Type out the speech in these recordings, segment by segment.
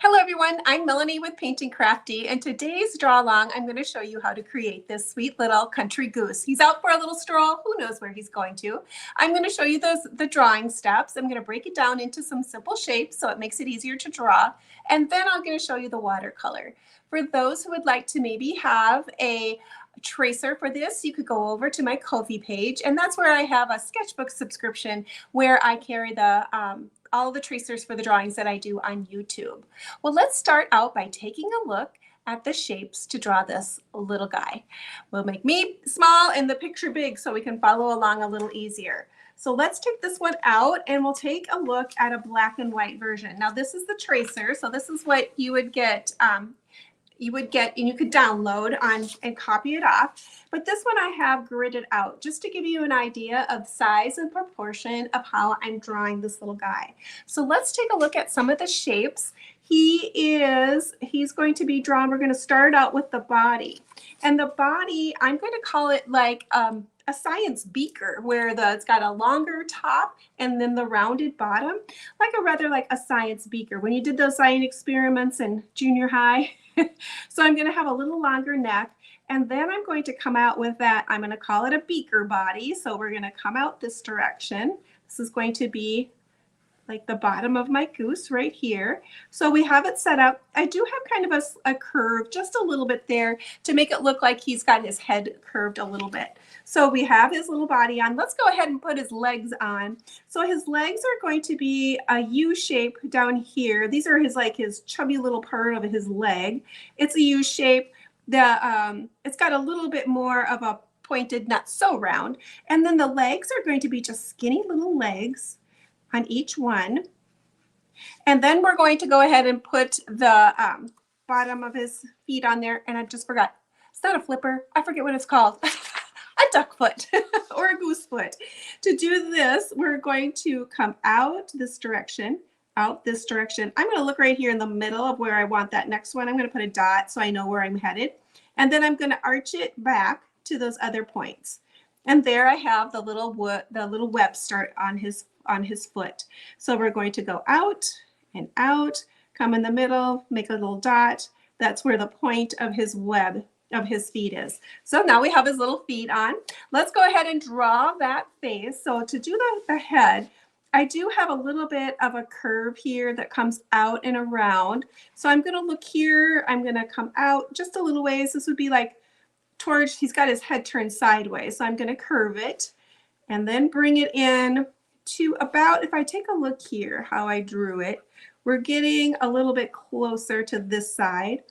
Hello everyone, I'm Melanie with Painting Crafty, and today's draw along I'm going to show you how to create this sweet little country goose. He's out for a little stroll, who knows where he's going to. I'm going to show you the drawing steps. I'm going to break it down into some simple shapes so it makes it easier to draw, and then I'm going to show you the watercolor. For those who would like to maybe have a tracer for this, you could go over to my Ko-fi page, and that's where I have a sketchbook subscription where I carry all the tracers for the drawings that I do on YouTube. Well, let's start out by taking a look at the shapes to draw this little guy. We'll make me small and the picture big so we can follow along a little easier. So let's take this one out and we'll take a look at a black and white version. Now this is the tracer, so this is what you would get and you could download and copy it off. But this one I have gridded out just to give you an idea of size and proportion of how I'm drawing this little guy. So let's take a look at some of the shapes. He's going to be drawn. We're going to start out with the body. And the body, I'm going to call it like a science beaker where it's got a longer top and then the rounded bottom, like a science beaker. When you did those science experiments in junior high. So I'm going to have a little longer neck, and then I'm going to come out with that. I'm going to call it a beaker body. So we're going to come out this direction. This is going to be like the bottom of my goose right here. So we have it set up. I do have kind of a curve just a little bit there to make it look like he's got his head curved a little bit. So we have his little body on. Let's go ahead and put his legs on. So his legs are going to be a U shape down here. These are his chubby little part of his leg. It's a U shape. It's got a little bit more of a pointed, not so round. And then the legs are going to be just skinny little legs on each one. And then we're going to go ahead and put the bottom of his feet on there. And I just forgot, it's not a flipper. I forget what it's called. A duck foot or a goose foot. To do this, we're going to come out this direction, out this direction. I'm going to look right here in the middle of where I want that next one. I'm going to put a dot so I know where I'm headed. And then I'm going to arch it back to those other points. And there I have the little web start on his foot. So we're going to go out and out, come in the middle, make a little dot. That's where the point of his web of his feet is. So now we have his little feet on. Let's go ahead and draw that face. So to do the head, I do have a little bit of a curve here that comes out and around. So I'm going to look here. I'm going to come out just a little ways. This would be like he's got his head turned sideways. So I'm going to curve it and then bring it in to about, if I take a look here, how I drew it, we're getting a little bit closer to this side.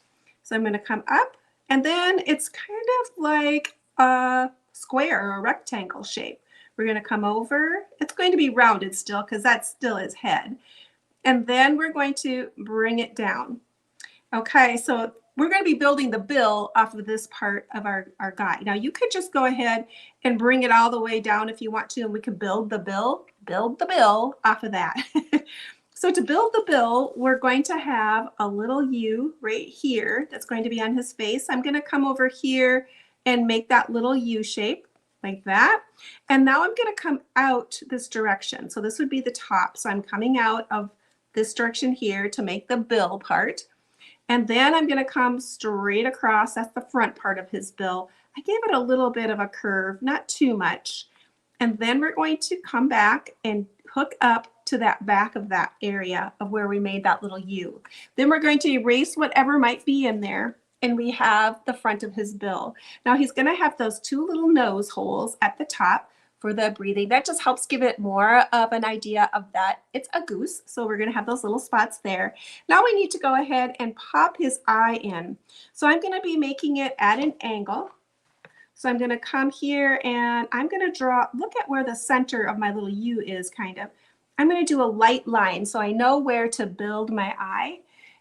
So I'm going to come up, and then it's kind of like a square or a rectangle shape. We're going to come over. It's going to be rounded still because that's still his head. And then we're going to bring it down. Okay, so we're going to be building the bill off of this part of our guy. Now you could just go ahead and bring it all the way down if you want to, and we can build the bill off of that. So to build the bill, we're going to have a little U right here that's going to be on his face. I'm going to come over here and make that little U shape like that. And now I'm going to come out this direction. So this would be the top. So I'm coming out of this direction here to make the bill part. And then I'm going to come straight across. That's the front part of his bill. I gave it a little bit of a curve, not too much. And then we're going to come back and hook up to that back of that area of where we made that little U. Then we're going to erase whatever might be in there. And we have the front of his bill. Now he's going to have those two little nose holes at the top for the breathing. That just helps give it more of an idea of that it's a goose. So we're going to have those little spots there. Now we need to go ahead and pop his eye in. So I'm going to be making it at an angle. So I'm going to come here and I'm going to draw, look at where the center of my little U is kind of. I'm going to do a light line so I know where to build my eye.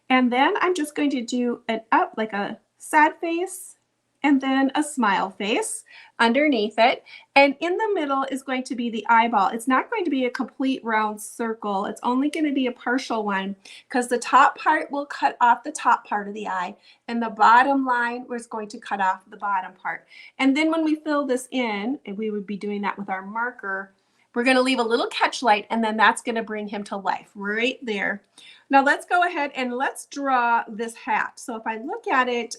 And then I'm just going to do an up, like a sad face, and then a smile face underneath it. And in the middle is going to be the eyeball. It's not going to be a complete round circle. It's only going to be a partial one because the top part will cut off the top part of the eye and the bottom line was going to cut off the bottom part. And then when we fill this in, and we would be doing that with our marker, We're going to leave a little catch light, and then that's going to bring him to life right there. Now let's go ahead and let's draw this hat. So if I look at it,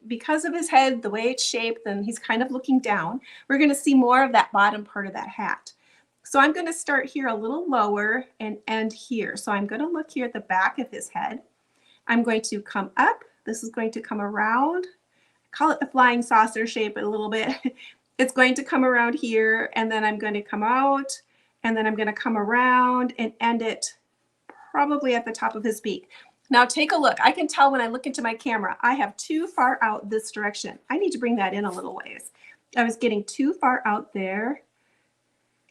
because of his head, the way it's shaped, and he's kind of looking down, we're going to see more of that bottom part of that hat. So I'm going to start here a little lower and end here. So I'm going to look here at the back of his head. I'm going to come up. This is going to come around. Call it the flying saucer shape a little bit. It's going to come around here, and then I'm going to come out, and then I'm going to come around and end it probably at the top of his beak. Now take a look. I can tell when I look into my camera, I have too far out this direction. I need to bring that in a little ways. I was getting too far out there,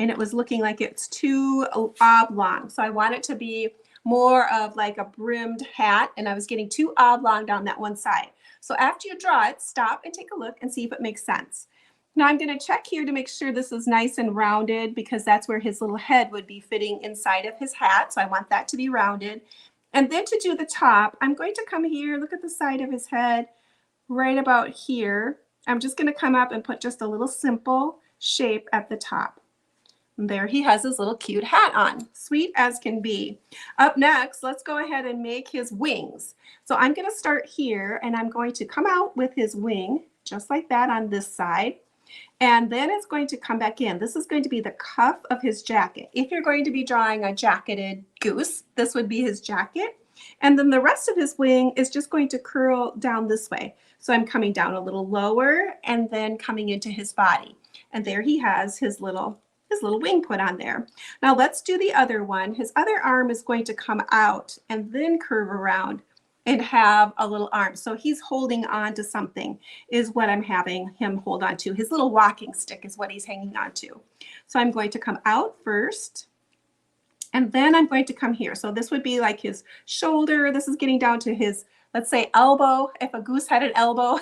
and it was looking like it's too oblong. So I want it to be more of like a brimmed hat, and I was getting too oblong down that one side. So after you draw it, stop and take a look and see if it makes sense. Now I'm going to check here to make sure this is nice and rounded, because that's where his little head would be fitting inside of his hat. So I want that to be rounded. And then to do the top, I'm going to come here, look at the side of his head right about here. I'm just going to come up and put just a little simple shape at the top. And there he has his little cute hat on, sweet as can be. Up next, let's go ahead and make his wings. So I'm going to start here, and I'm going to come out with his wing just like that on this side. And then it's going to come back in. This is going to be the cuff of his jacket. If you're going to be drawing a jacketed goose, this would be his jacket. And then the rest of his wing is just going to curl down this way. So I'm coming down a little lower and then coming into his body. And there he has his little wing put on there. Now let's do the other one. His other arm is going to come out and then curve around and have a little arm. So he's holding on to something is what I'm having him hold on to. His little walking stick is what he's hanging on to. So I'm going to come out first, and then I'm going to come here. So this would be like his shoulder. This is getting down to his, let's say, elbow. If a goose had an elbow,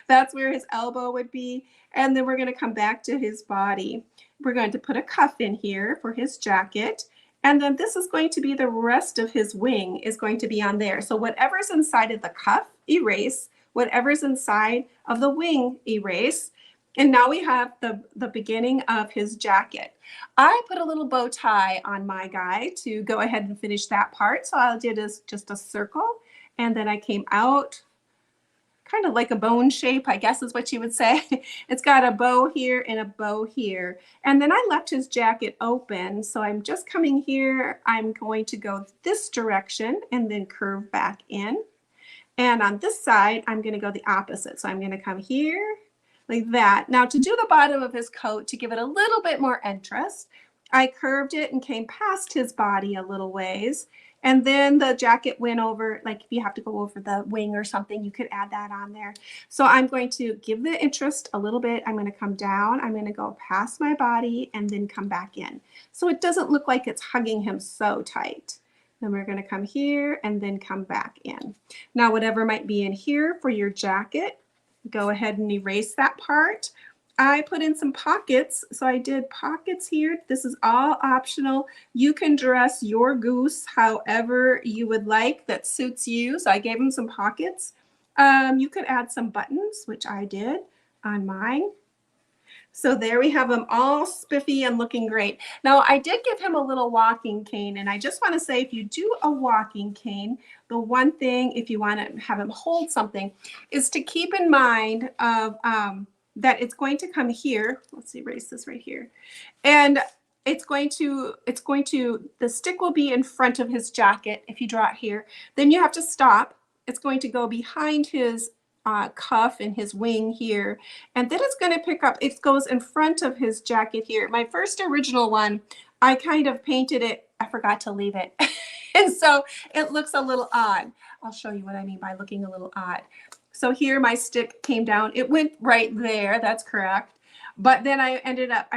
that's where his elbow would be. And then we're going to come back to his body. We're going to put a cuff in here for his jacket. And then this is going to be the rest of his wing is going to be on there. So whatever's inside of the cuff, erase. Whatever's inside of the wing, erase. And now we have the beginning of his jacket. I put a little bow tie on my guy to go ahead and finish that part. So all I did is just a circle, and then I came out kind of like a bone shape, I guess is what you would say. It's got a bow here and a bow here. And then I left his jacket open. So I'm just coming here. I'm going to go this direction and then curve back in. And on this side, I'm going to go the opposite. So I'm going to come here like that. Now to do the bottom of his coat, to give it a little bit more interest, I curved it and came past his body a little ways. And then the jacket went over, like if you have to go over the wing or something, you could add that on there. So I'm going to give the interest a little bit. I'm going to come down. I'm going to go past my body and then come back in. So it doesn't look like it's hugging him so tight. Then we're going to come here and then come back in. Now, whatever might be in here for your jacket, go ahead and erase that part. I put in some pockets, so I did pockets here. This is all optional. You can dress your goose however you would like that suits you. So I gave him some pockets. You could add some buttons, which I did on mine. So there we have them all spiffy and looking great. Now I did give him a little walking cane, and I just want to say if you do a walking cane, the one thing if you want to have him hold something is to keep in mind of that it's going to come here. Let's erase this right here. And the stick will be in front of his jacket if you draw it here. Then you have to stop. It's going to go behind his cuff and his wing here. And then it's going to pick up, it goes in front of his jacket here. My first original one, I kind of painted it, I forgot to leave it. And so it looks a little odd. I'll show you what I mean by looking a little odd. So here my stick came down. It went right there. That's correct. But then I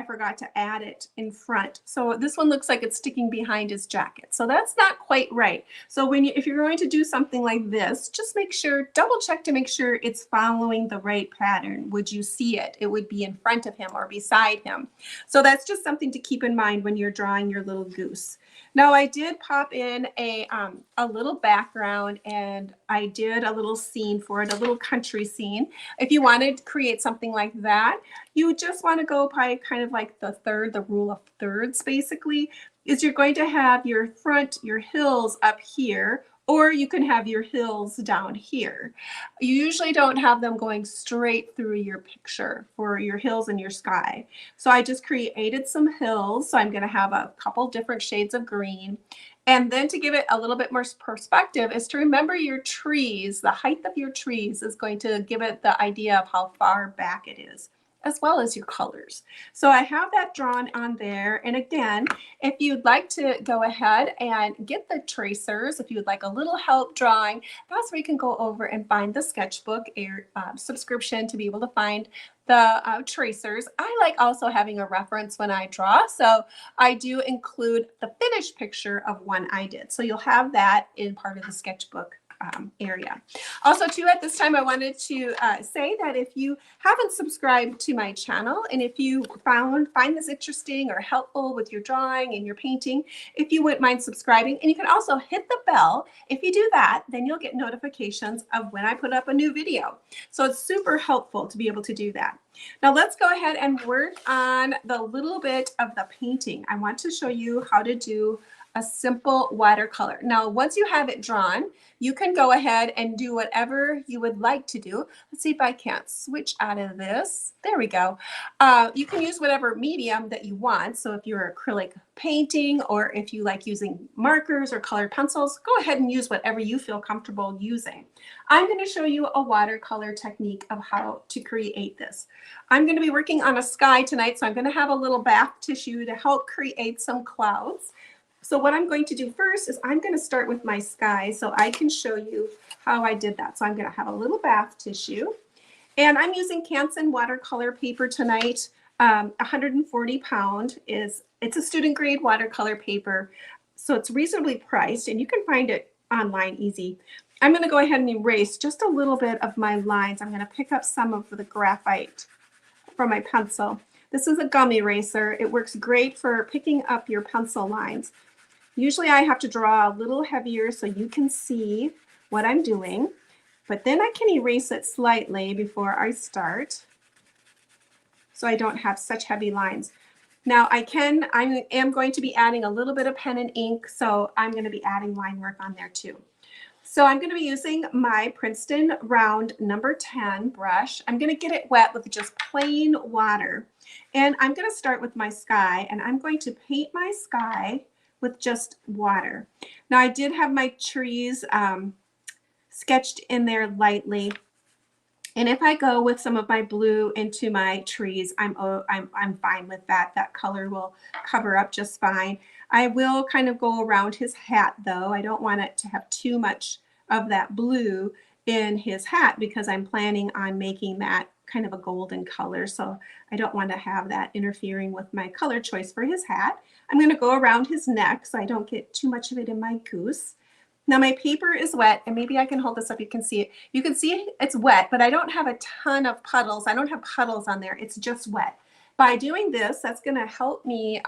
forgot to add it in front. So this one looks like it's sticking behind his jacket. So that's not quite right. So if you're going to do something like this, just make sure, double check to make sure it's following the right pattern. Would you see it? It would be in front of him or beside him. So that's just something to keep in mind when you're drawing your little goose. Now I did pop in a little background, and I did a little scene for it, a little country scene. If you wanted to create something like that, you just want to go by kind of like the rule of thirds basically, is you're going to have your front, your hills up here, or you can have your hills down here. You usually don't have them going straight through your picture for your hills and your sky. So I just created some hills. So I'm going to have a couple different shades of green. And then to give it a little bit more perspective is to remember your trees. The height of your trees is going to give it the idea of how far back it is, as well as your colors. So I have that drawn on there. And again, if you'd like to go ahead and get the tracers, if you would like a little help drawing, that's where you can go over and find the sketchbook subscription to be able to find the tracers. I like also having a reference when I draw, so I do include the finished picture of one I did. So you'll have that in part of the sketchbook area. Also too, at this time, I wanted to say that if you haven't subscribed to my channel, and if you find this interesting or helpful with your drawing and your painting, if you wouldn't mind subscribing, and you can also hit the bell. If you do that, then you'll get notifications of when I put up a new video. So it's super helpful to be able to do that. Now let's go ahead and work on the little bit of the painting. I want to show you how to do a simple watercolor. Now, once you have it drawn, you can go ahead and do whatever you would like to do. Let's see if I can't switch out of this. There we go. You can use whatever medium that you want. So if you're acrylic painting, or if you like using markers or colored pencils, go ahead and use whatever you feel comfortable using. I'm going to show you a watercolor technique of how to create this. I'm going to be working on a sky tonight, so I'm going to have a little bath tissue to help create some clouds. So what I'm going to do first is I'm going to start with my sky so I can show you how I did that. So I'm going to have a little bath tissue, and I'm using Canson watercolor paper tonight. 140 pound it's a student grade watercolor paper, so it's reasonably priced, and you can find it online easy. I'm going to go ahead and erase just a little bit of my lines. I'm going to pick up some of the graphite from my pencil. This is a gum eraser. It works great for picking up your pencil lines. Usually I have to draw a little heavier so you can see what I'm doing, but then I can erase it slightly before I start so I don't have such heavy lines. Now I am going to be adding a little bit of pen and ink, so I'm going to be adding line work on there too. So I'm going to be using my Princeton Round number 10 brush. I'm going to get it wet with just plain water. And I'm going to start with my sky, and I'm going to paint my sky with just water. Now I did have my trees sketched in there lightly. And if I go with some of my blue into my trees, I'm fine with that. That color will cover up just fine. I will kind of go around his hat though. I don't want it to have too much of that blue in his hat because I'm planning on making that kind of a golden color. So I don't want to have that interfering with my color choice for his hat. I'm going to go around his neck so I don't get too much of it in my goose. Now my paper is wet, and maybe I can hold this up. You can see it. You can see it's wet, but I don't have a ton of puddles. I don't have puddles on there. It's just wet. By doing this, that's going to help me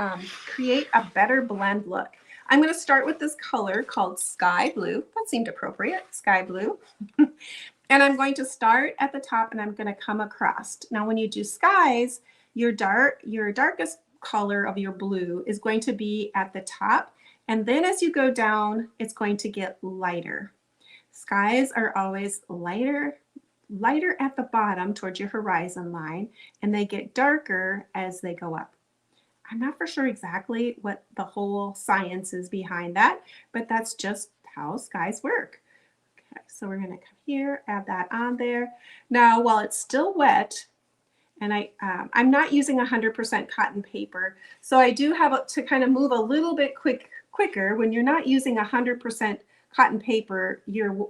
create a better blend look. I'm going to start with this color called Sky Blue. That seemed appropriate, Sky Blue. And I'm going to start at the top, and I'm going to come across. Now when you do skies, your darkest color of your blue is going to be at the top. And then as you go down, it's going to get lighter. Skies are always lighter at the bottom towards your horizon line, and they get darker as they go up. I'm not for sure exactly what the whole science is behind that, but that's just how skies work. Okay, so we're going to come here, add that on there. Now, while it's still wet, and I'm not using 100% cotton paper, so I do have to kind of move a little bit quicker. When you're not using 100% cotton paper, your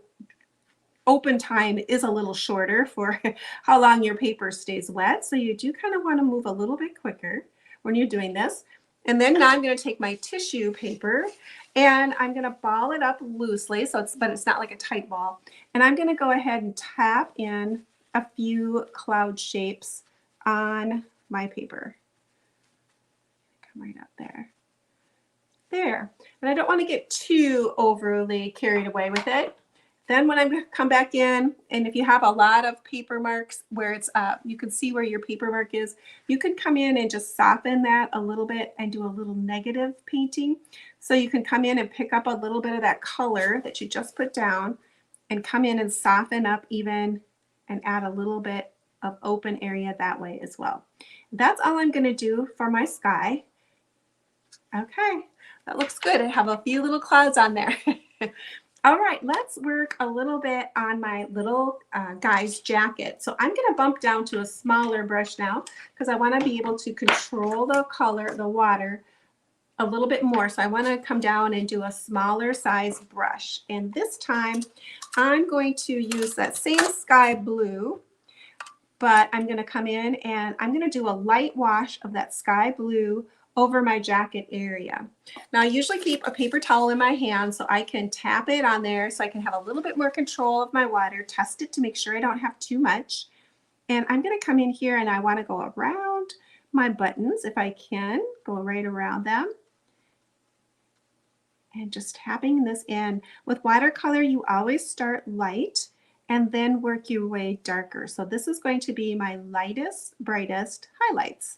open time is a little shorter for how long your paper stays wet. So you do kind of want to move a little bit quicker when you're doing this. And then now I'm going to take my tissue paper, and I'm going to ball it up loosely, but it's not like a tight ball. And I'm going to go ahead and tap in a few cloud shapes on my paper. Come right up there. There. And I don't want to get too overly carried away with it. Then when I come back in, and if you have a lot of paper marks where it's you can see where your paper mark is, you can come in and just soften that a little bit and do a little negative painting. So you can come in and pick up a little bit of that color that you just put down and come in and soften up even and add a little bit of open area that way as well. That's all I'm going to do for my sky. Okay, that looks good. I have a few little clouds on there. All right, let's work a little bit on my little guy's jacket. So I'm going to bump down to a smaller brush now because I want to be able to control the color, the water, a little bit more. So I want to come down and do a smaller size brush. And this time I'm going to use that same sky blue, but I'm going to come in and I'm going to do a light wash of that sky blue over my jacket area. Now I usually keep a paper towel in my hand so I can tap it on there so I can have a little bit more control of my water, test it to make sure I don't have too much. And I'm going to come in here and I want to go around my buttons if I can, go right around them. And just tapping this in. With watercolor, you always start light and then work your way darker. So this is going to be my lightest, brightest highlights.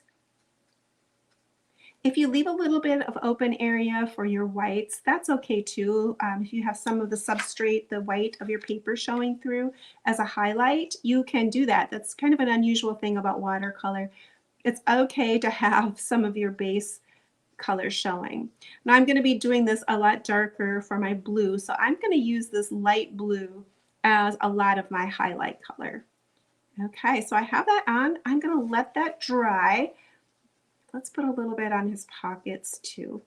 If you leave a little bit of open area for your whites, that's okay too. If you have some of the substrate, the white of your paper showing through as a highlight, you can do that. That's kind of an unusual thing about watercolor. It's okay to have some of your base color showing. Now I'm going to be doing this a lot darker for my blue, so I'm going to use this light blue as a lot of my highlight color. Okay, so I have that on. I'm going to let that dry. Let's put a little bit on his pockets too.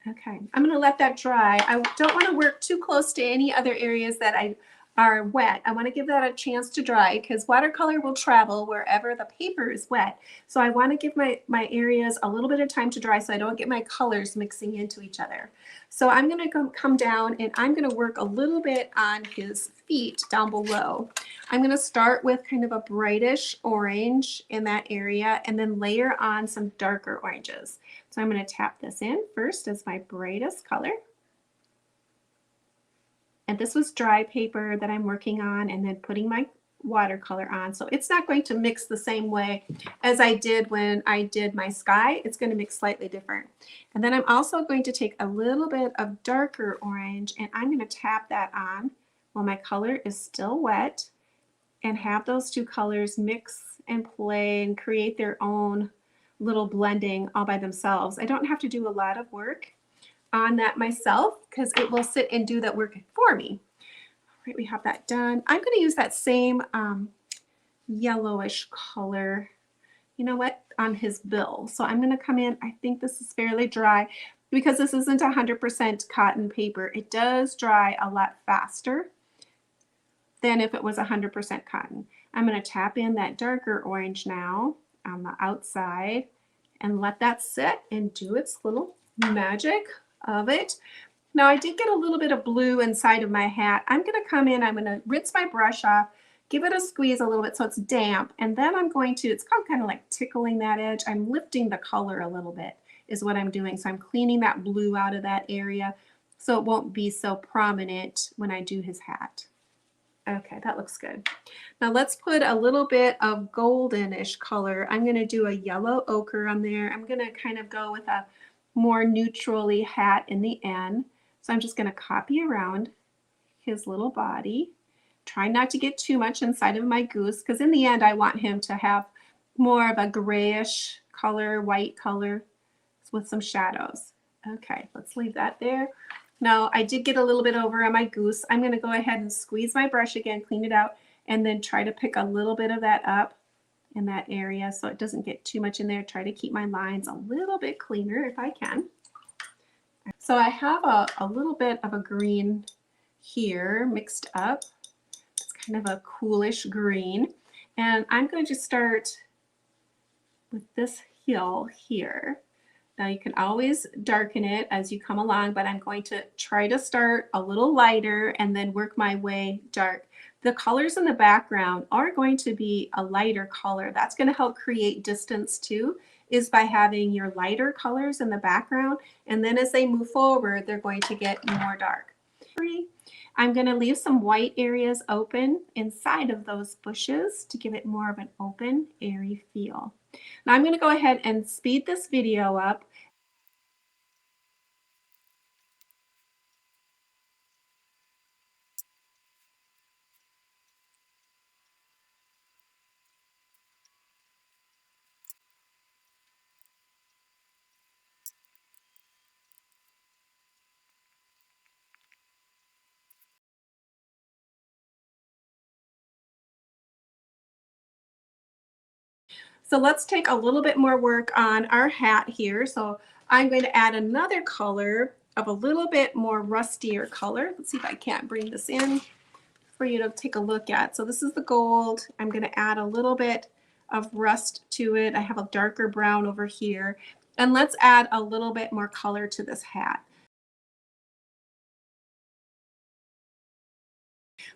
Okay, I'm going to let that dry. I don't want to work too close to any other areas that are wet. I want to give that a chance to dry because watercolor will travel wherever the paper is wet. So I want to give my areas a little bit of time to dry so I don't get my colors mixing into each other. So I'm going to come down and I'm going to work a little bit on his feet down below. I'm going to start with kind of a brightish orange in that area and then layer on some darker oranges. So I'm going to tap this in first as my brightest color. And this was dry paper that I'm working on and then putting my watercolor on. So it's not going to mix the same way as I did when I did my sky. It's going to mix slightly different. And then I'm also going to take a little bit of darker orange and I'm going to tap that on while my color is still wet and have those two colors mix and play and create their own little blending all by themselves. I don't have to do a lot of work on that myself because it will sit and do that work for me. All right, we have that done. I'm going to use that same yellowish color, you know what, on his bill. So I'm going to come in, I think this is fairly dry because this isn't 100% cotton paper. It does dry a lot faster than if it was 100% cotton. I'm going to tap in that darker orange now on the outside and let that sit and do its little magic of it. Now I did get a little bit of blue inside of my hat. I'm going to come in, I'm going to rinse my brush off, give it a squeeze a little bit so it's damp, and then I'm going to, it's kind of like tickling that edge. I'm lifting the color a little bit is what I'm doing. So I'm cleaning that blue out of that area so it won't be so prominent when I do his hat. Okay, that looks good. Now let's put a little bit of goldenish color. I'm going to do a yellow ochre on there. I'm going to kind of go with a more neutrally hat in the end. So I'm just going to copy around his little body. Try not to get too much inside of my goose because in the end I want him to have more of a grayish color, white color with some shadows. Okay, let's leave that there. Now I did get a little bit over on my goose. I'm going to go ahead and squeeze my brush again, clean it out, and then try to pick a little bit of that up in that area so it doesn't get too much in there. Try to keep my lines a little bit cleaner if I can. So I have a little bit of a green here mixed up. It's kind of a coolish green. And I'm going to just start with this hill here. Now you can always darken it as you come along, but I'm going to try to start a little lighter and then work my way dark. The colors in the background are going to be a lighter color. That's going to help create distance too is by having your lighter colors in the background, and then as they move forward, they're going to get more dark. I'm going to leave some white areas open inside of those bushes to give it more of an open, airy feel. Now I'm going to go ahead and speed this video up. So let's take a little bit more work on our hat here. So I'm going to add another color of a little bit more rustier color. Let's see if I can't bring this in for you to take a look at. So this is the gold. I'm going to add a little bit of rust to it. I have a darker brown over here. And let's add a little bit more color to this hat.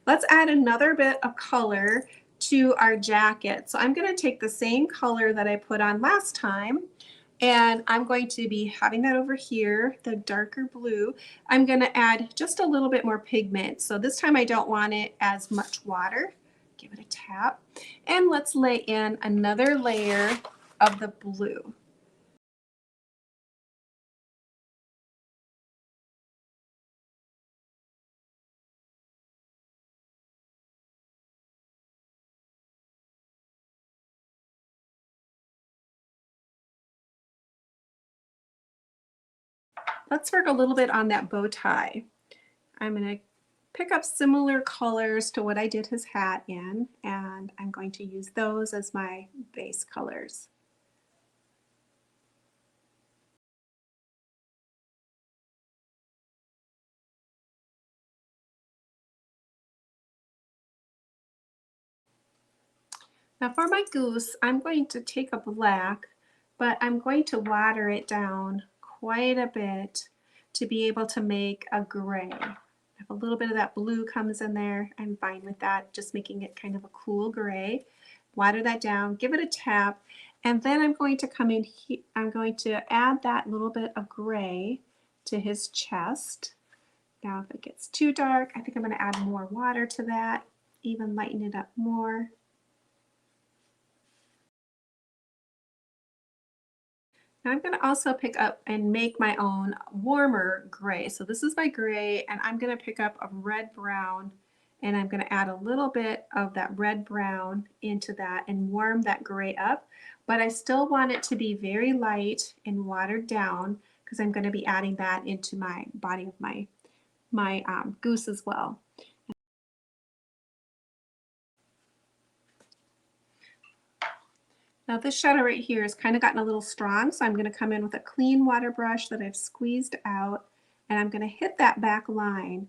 Let's add another bit of color to our jacket. So I'm going to take the same color that I put on last time, and I'm going to be having that over here, the darker blue. I'm going to add just a little bit more pigment. So this time I don't want it as much water. Give it a tap. And let's lay in another layer of the blue. Let's work a little bit on that bow tie. I'm going to pick up similar colors to what I did his hat in, and I'm going to use those as my base colors. Now for my goose, I'm going to take a black, but I'm going to water it down quite a bit to be able to make a gray. If a little bit of that blue comes in there, I'm fine with that, just making it kind of a cool gray. Water that down, give it a tap, and then I'm going to come in here, I'm going to add that little bit of gray to his chest. Now if it gets too dark, I think I'm going to add more water to that, even lighten it up more. Now I'm going to also pick up and make my own warmer gray. So this is my gray, and I'm going to pick up a red brown, and I'm going to add a little bit of that red brown into that and warm that gray up. But I still want it to be very light and watered down because I'm going to be adding that into my body of my goose as well. Now this shadow right here has kind of gotten a little strong, so I'm going to come in with a clean water brush that I've squeezed out, and I'm going to hit that back line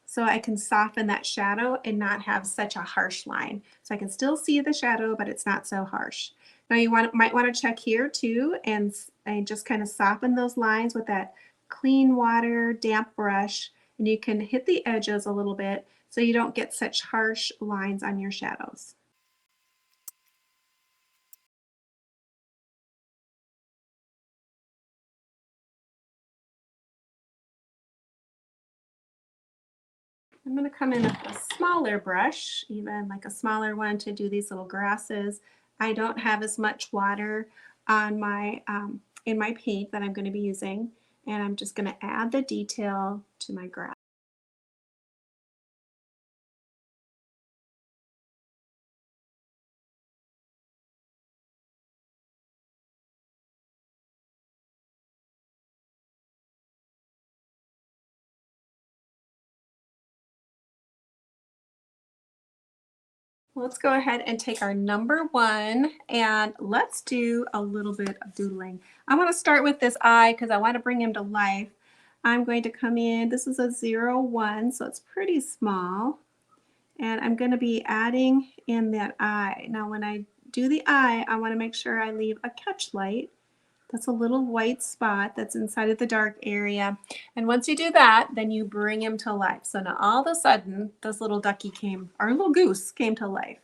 so I can soften that shadow and not have such a harsh line. So I can still see the shadow, but it's not so harsh. Now you might want to check here too and just kind of soften those lines with that clean water damp brush, and you can hit the edges a little bit so you don't get such harsh lines on your shadows. I'm going to come in with a smaller brush, even like a smaller one to do these little grasses. I don't have as much water on my in my paint that I'm going to be using, and I'm just going to add the detail to my grass. Let's go ahead and take our number one, and let's do a little bit of doodling. I want to start with this eye because I want to bring him to life. I'm going to come in, this is a 0, 1, so it's pretty small. And I'm going to be adding in that eye. Now when I do the eye, I want to make sure I leave a catch light. That's a little white spot that's inside of the dark area. And once you do that, then you bring him to life. So now all of a sudden, this little ducky came, our little goose came to life.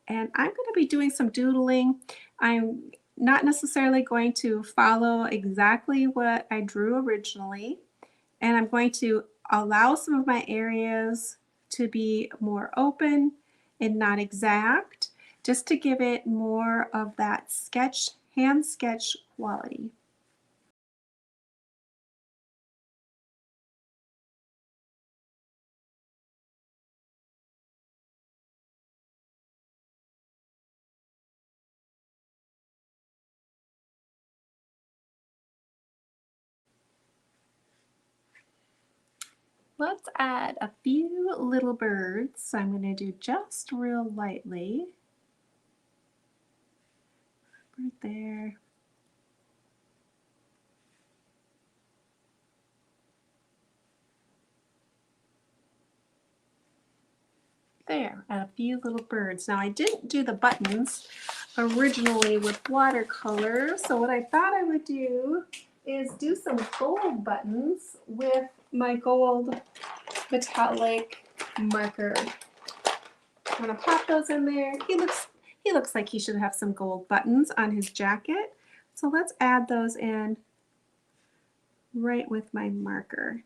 And I'm going to be doing some doodling. I'm not necessarily going to follow exactly what I drew originally, and I'm going to allow some of my areas to be more open and not exact, just to give it more of that sketch, hand sketch quality. Let's add a few little birds. So I'm going to do just real lightly. Right there. There, add a few little birds. Now I didn't do the buttons originally with watercolor, so what I thought I would do is do some gold buttons with my gold metallic marker. I'm gonna pop those in there. He looks like he should have some gold buttons on his jacket. So let's add those in right with my marker.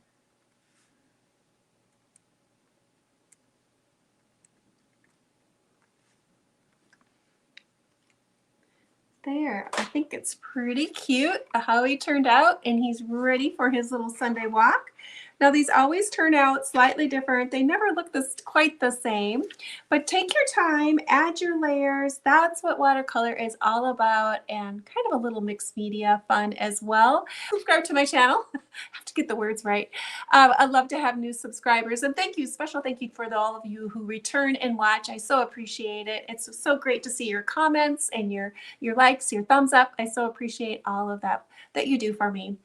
There, I think it's pretty cute how he turned out, and he's ready for his little Sunday walk. Now these always turn out slightly different. They never look quite the same, but take your time, add your layers. That's what watercolor is all about, and kind of a little mixed media fun as well. Subscribe to my channel. I have to get the words right. I'd love to have new subscribers, and thank you, special thank you for all of you who return and watch. I so appreciate it. It's so great to see your comments and your likes, your thumbs up. I so appreciate all of that you do for me.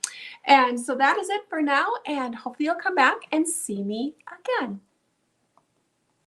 And so that is it for now, and hopefully you'll come back and see me again.